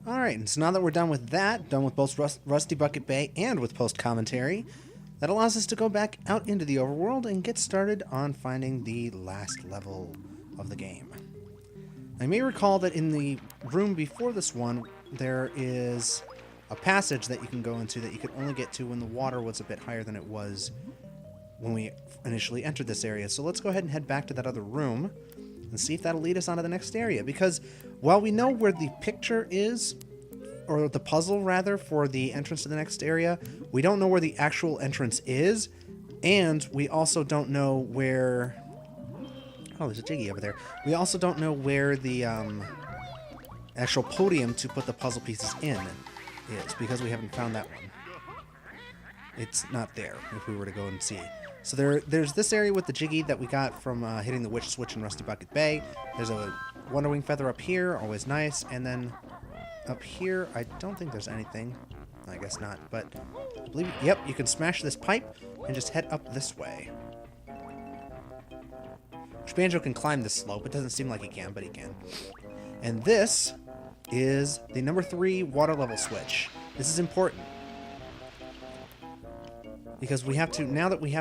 Alright, and so now that we're done with that, done with both Rusty Bucket Bay and with post-commentary, that allows us to go back out into the overworld and get started on finding the last level of the game. I may recall that in the room before this one, there is a passage that you can go into that you could only get to when the water was a bit higher than it was when we initially entered this area. So let's go ahead and head back to that other room and see if that'll lead us on to the next area. Because while we know where the picture is, or the puzzle rather, for the entrance to the next area, we don't know where the actual entrance is, and we also don't know where... Oh, there's a Jiggy over there. We also don't know where the actual podium to put the puzzle pieces in is, because we haven't found that one. It's not there if we were to go and see. So there's this area with the Jiggy that we got from hitting the Witch Switch in Rusty Bucket Bay. There's a Wonderwing Feather up here, always nice. And then up here, I don't think there's anything. I guess not, but I believe, yep, you can smash this pipe and just head up this way. Which Banjo can climb this slope. It doesn't seem like he can, but he can. And this is the number 3 water level switch. This is important, because we have to, now that we've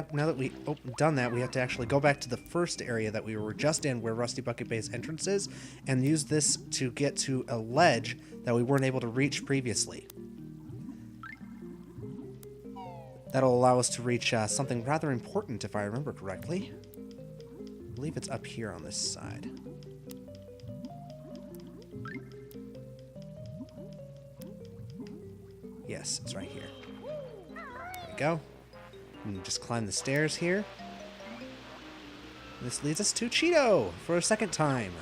done that, we have to actually go back to the first area that we were just in, where Rusty Bucket Bay's entrance is, and use this to get to a ledge that we weren't able to reach previously. That'll allow us to reach something rather important, if I remember correctly. I believe it's up here on this side. Yes, it's right here. There we go. And just climb the stairs here. This leads us to Cheato for a second time.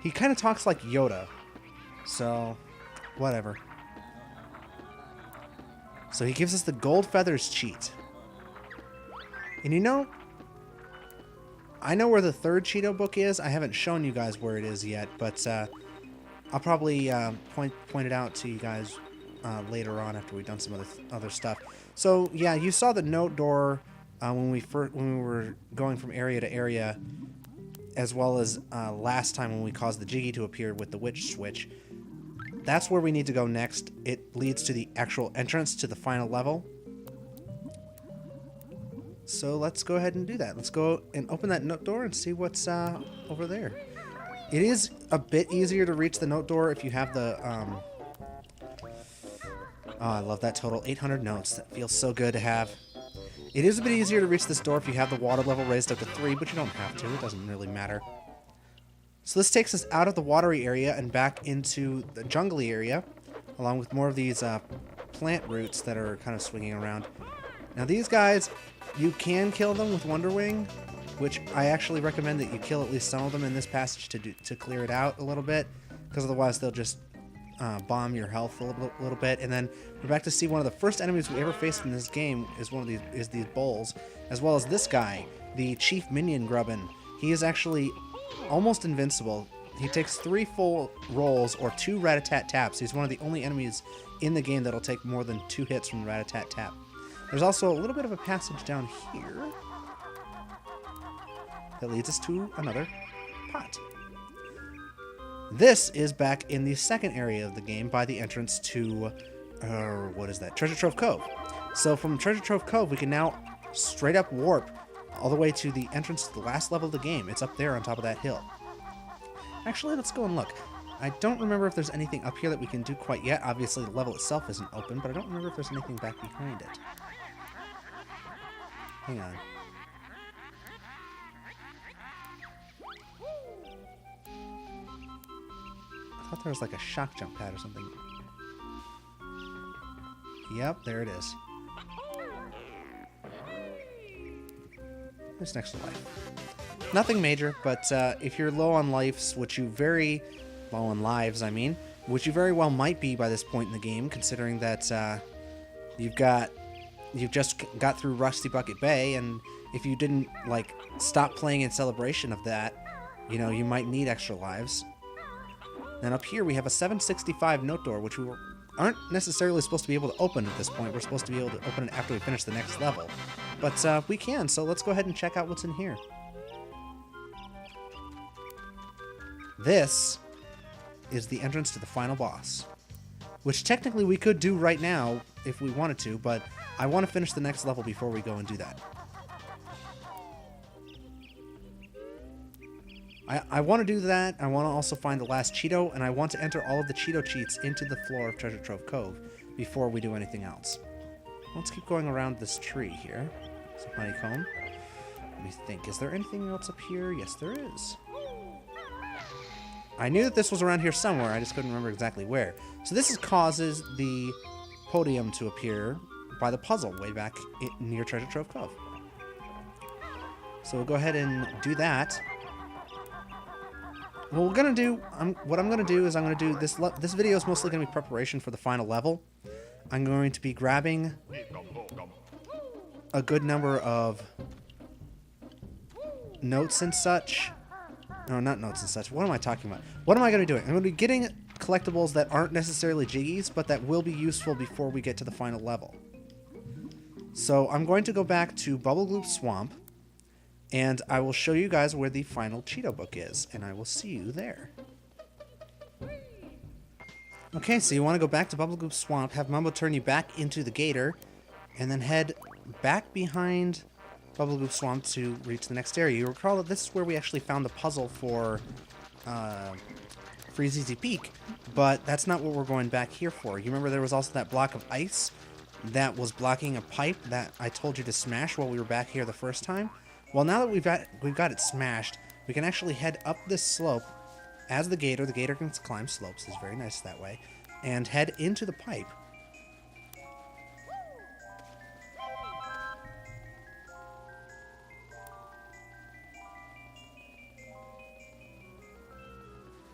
He kind of talks like Yoda, so whatever. So he gives us the gold feathers cheat. And you know, I know where the 3rd Cheato book is. I haven't shown you guys where it is yet, but I'll probably point it out to you guys later on after we've done some other stuff. So yeah, you saw the note door when we were going from area to area, as well as last time when we caused the Jiggy to appear with the Witch Switch. That's where we need to go next. It leads to the actual entrance to the final level. So let's go ahead and do that. Let's go and open that note door and see what's over there. It is a bit easier to reach the note door if you have the... Oh, I love that total. 800 notes. That feels so good to have. It is a bit easier to reach this door if you have the water level raised up to 3, but you don't have to. It doesn't really matter. So this takes us out of the watery area and back into the jungly area, along with more of these plant roots that are kind of swinging around. Now these guys, you can kill them with Wonderwing, which I actually recommend that you kill at least some of them in this passage to clear it out a little bit, because otherwise they'll just bomb your health a little bit. And then we're back to see one of the first enemies we ever faced in this game is these bowls, as well as this guy, the Chief Minion Grubbin. He is actually almost invincible. He takes 3 full rolls or 2 rat-a-tat taps. He's one of the only enemies in the game that'll take more than 2 hits from the rat-a-tat tap. There's also a little bit of a passage down here that leads us to another pot. This is back in the second area of the game by the entrance to, what is that? Treasure Trove Cove. So from Treasure Trove Cove, we can now straight up warp all the way to the entrance to the last level of the game. It's up there on top of that hill. Actually, let's go and look. I don't remember if there's anything up here that we can do quite yet. Obviously, the level itself isn't open, but I don't remember if there's anything back behind it. Hang on. I thought there was like a shock jump pad or something. Yep, there it is. It's next to life. Nothing major, but if you're low on lives, which you very... low on lives, I mean, which you very well might be by this point in the game, considering that you've just got through Rusty Bucket Bay, and if you didn't, like, stop playing in celebration of that, you know, you might need extra lives. And up here we have a 765 note door, which we aren't necessarily supposed to be able to open at this point. We're supposed to be able to open it after we finish the next level. But we can, so let's go ahead and check out what's in here. this is the entrance to the final boss, which technically we could do right now if we wanted to, but I want to finish the next level before we go and do that. I want to do that. I want to also find the last Cheato, and I want to enter all of the Cheato cheats into the floor of Treasure Trove Cove before we do anything else. Let's keep going around this tree here. It's a honeycomb. Let me think. Is there anything else up here? Yes, there is. I knew that this was around here somewhere. I just couldn't remember exactly where. So this causes the podium to appear by the puzzle way back near Treasure Trove Cove. So we'll go ahead and do that. What I'm gonna do this video is mostly gonna be preparation for the final level. I'm going to be grabbing a good number of notes and such. No, not notes and such. What am I talking about? What am I going to be doing? I'm going to be getting collectibles that aren't necessarily jiggies, but that will be useful before we get to the final level. So I'm going to go back to Bubble Gloop Swamp, and I will show you guys where the final Cheato book is, and I will see you there. Okay, so you want to go back to Bubble Gloop Swamp, have Mumbo turn you back into the gator, and then head back behind Bubble Gloop Swamp to reach the next area. You recall that this is where we actually found the puzzle for Freezeezy Peak, but that's not what we're going back here for. You remember there was also that block of ice that was blocking a pipe that I told you to smash while we were back here the first time? Well, now that we've got it smashed, we can actually head up this slope as the gator. The gator can climb slopes. It's very nice that way. And head into the pipe.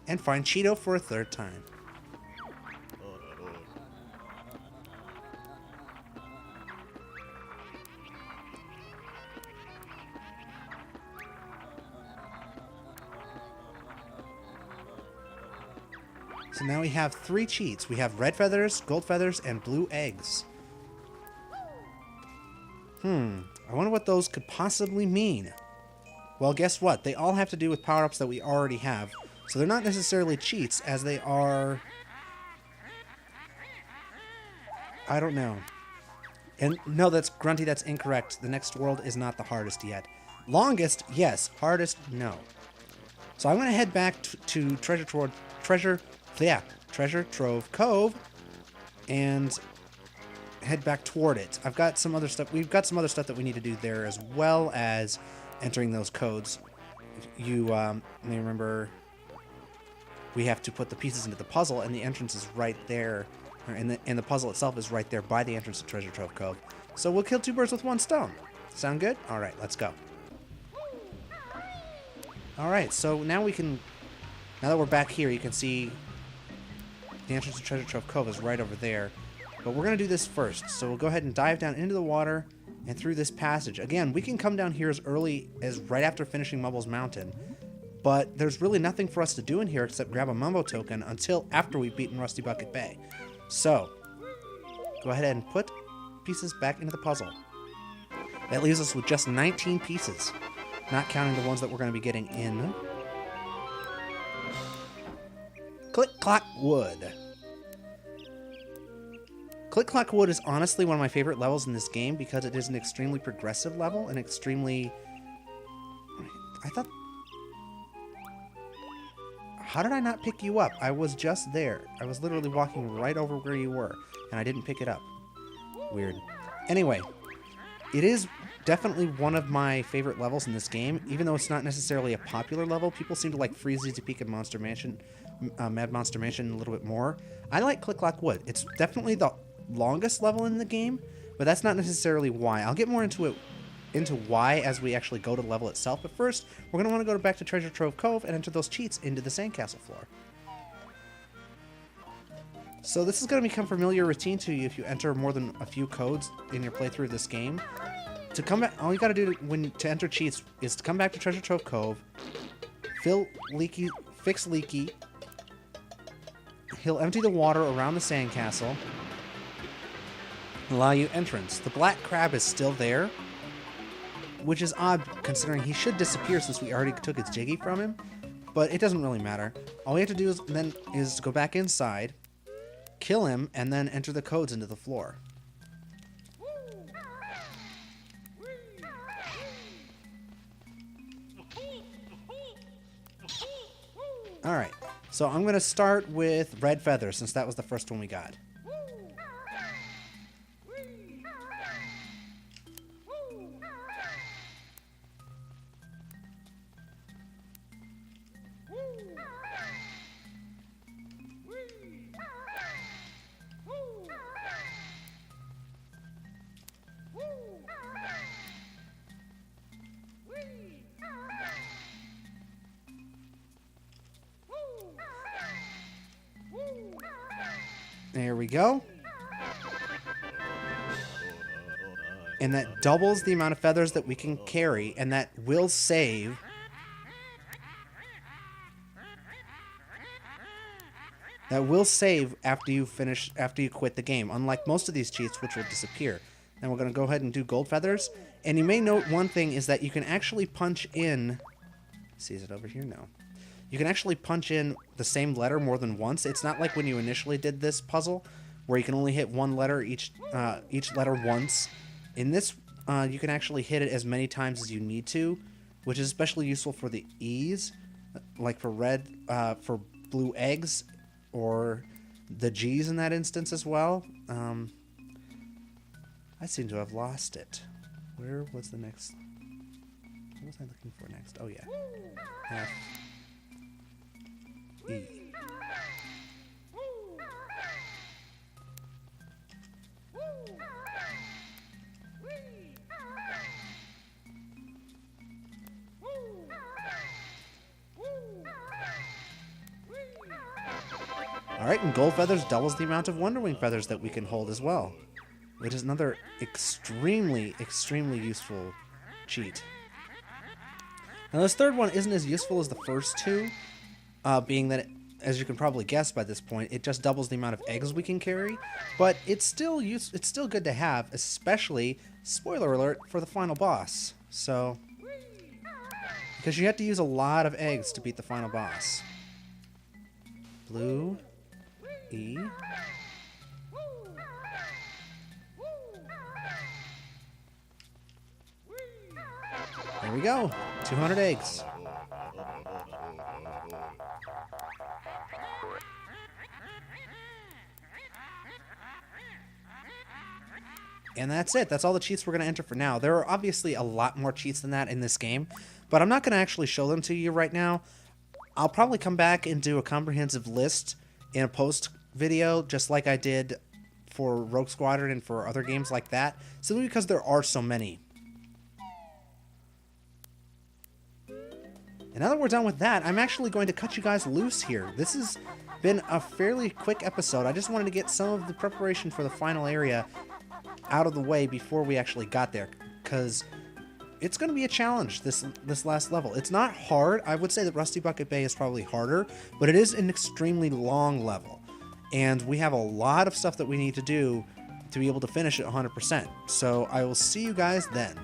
And find Cheato for a third time. So now we have 3 cheats. We have red feathers, gold feathers, and blue eggs. I wonder what those could possibly mean. Well, guess what? They all have to do with power-ups that we already have. So they're not necessarily cheats, as they are... I don't know. And no, that's Grunty, that's incorrect. The next world is not the hardest yet. Longest, yes. Hardest, no. So I'm going to head back to Treasure Trove Cove and head back toward it. I've got some other stuff. We've got some other stuff that we need to do there, as well as entering those codes. You may remember we have to put the pieces into the puzzle, and the entrance is right there, and the puzzle itself is right there by the entrance to Treasure Trove Cove. So we'll kill 2 birds with 1 stone. Sound good? All right, let's go. All right, so now we can. Now that we're back here, you can see the entrance to Treasure Trove Cove is right over there. But we're going to do this first. So we'll go ahead and dive down into the water and through this passage. Again, we can come down here as early as right after finishing Mumbo's Mountain. But there's really nothing for us to do in here except grab a Mumbo token until after we've beaten Rusty Bucket Bay. So, go ahead and put pieces back into the puzzle. That leaves us with just 19 pieces, not counting the ones that we're going to be getting in Click Clock Wood. Click Clock Wood is honestly one of my favorite levels in this game because it is an extremely progressive level and extremely... I thought... How did I not pick you up? I was just there. I was literally walking right over where you were, and I didn't pick it up. Weird. Anyway, it is definitely one of my favorite levels in this game, even though it's not necessarily a popular level. People seem to like Freezeezy Peak and Monster Mansion, Mad Monster Mansion a little bit more. I like Click Clock Wood. It's definitely the longest level in the game, but that's not necessarily why. I'll get more into why as we actually go to the level itself, but first, we're going to want to go back to Treasure Trove Cove and enter those cheats into the sandcastle floor. So this is going to become familiar routine to you if you enter more than a few codes in your playthrough of this game. To come back, all you got to do to enter cheats is to come back to Treasure Trove Cove, fix Leaky. He'll empty the water around the sandcastle, allow you entrance. The black crab is still there, which is odd considering he should disappear since we already took his Jiggy from him. but it doesn't really matter. All we have to do is go back inside, kill him, and then enter the codes into the floor. Alright, so I'm going to start with red feathers since that was the first one we got. There we go. And that doubles the amount of feathers that we can carry, and that will save. That will save after you quit the game, unlike most of these cheats, which will disappear. Then we're going to go ahead and do gold feathers. And you may note one thing is that you can actually punch in. See, is it over here? No. You can actually punch in the same letter more than once. It's not like when you initially did this puzzle, where you can only hit one letter each letter once. In this, you can actually hit it as many times as you need to, which is especially useful for the E's, like for for blue eggs, or the G's in that instance as well. I seem to have lost it. Where was the next? What was I looking for next? Oh yeah. F. E. Alright, and gold feathers doubles the amount of Wonder Wing feathers that we can hold as well, which is another extremely, extremely useful cheat. Now this third one isn't as useful as the first two, being that, as you can probably guess by this point, it just doubles the amount of eggs we can carry, but it's still good to have, especially, spoiler alert, for the final boss. So, because you have to use a lot of eggs to beat the final boss. Blue, E. There we go, 200 eggs. And that's it. That's all the cheats we're going to enter for now. There are obviously a lot more cheats than that in this game, but I'm not going to actually show them to you right now. I'll probably come back and do a comprehensive list in a post video, just like I did for Rogue Squadron and for other games like that, simply because there are so many. And now that we're done with that, I'm actually going to cut you guys loose here. This has been a fairly quick episode. I just wanted to get some of the preparation for the final area out of the way before we actually got there, because it's going to be a challenge, this last level. It's not hard. I would say that Rusty Bucket Bay is probably harder, but it is an extremely long level, and we have a lot of stuff that we need to do to be able to finish it 100%. So I will see you guys then.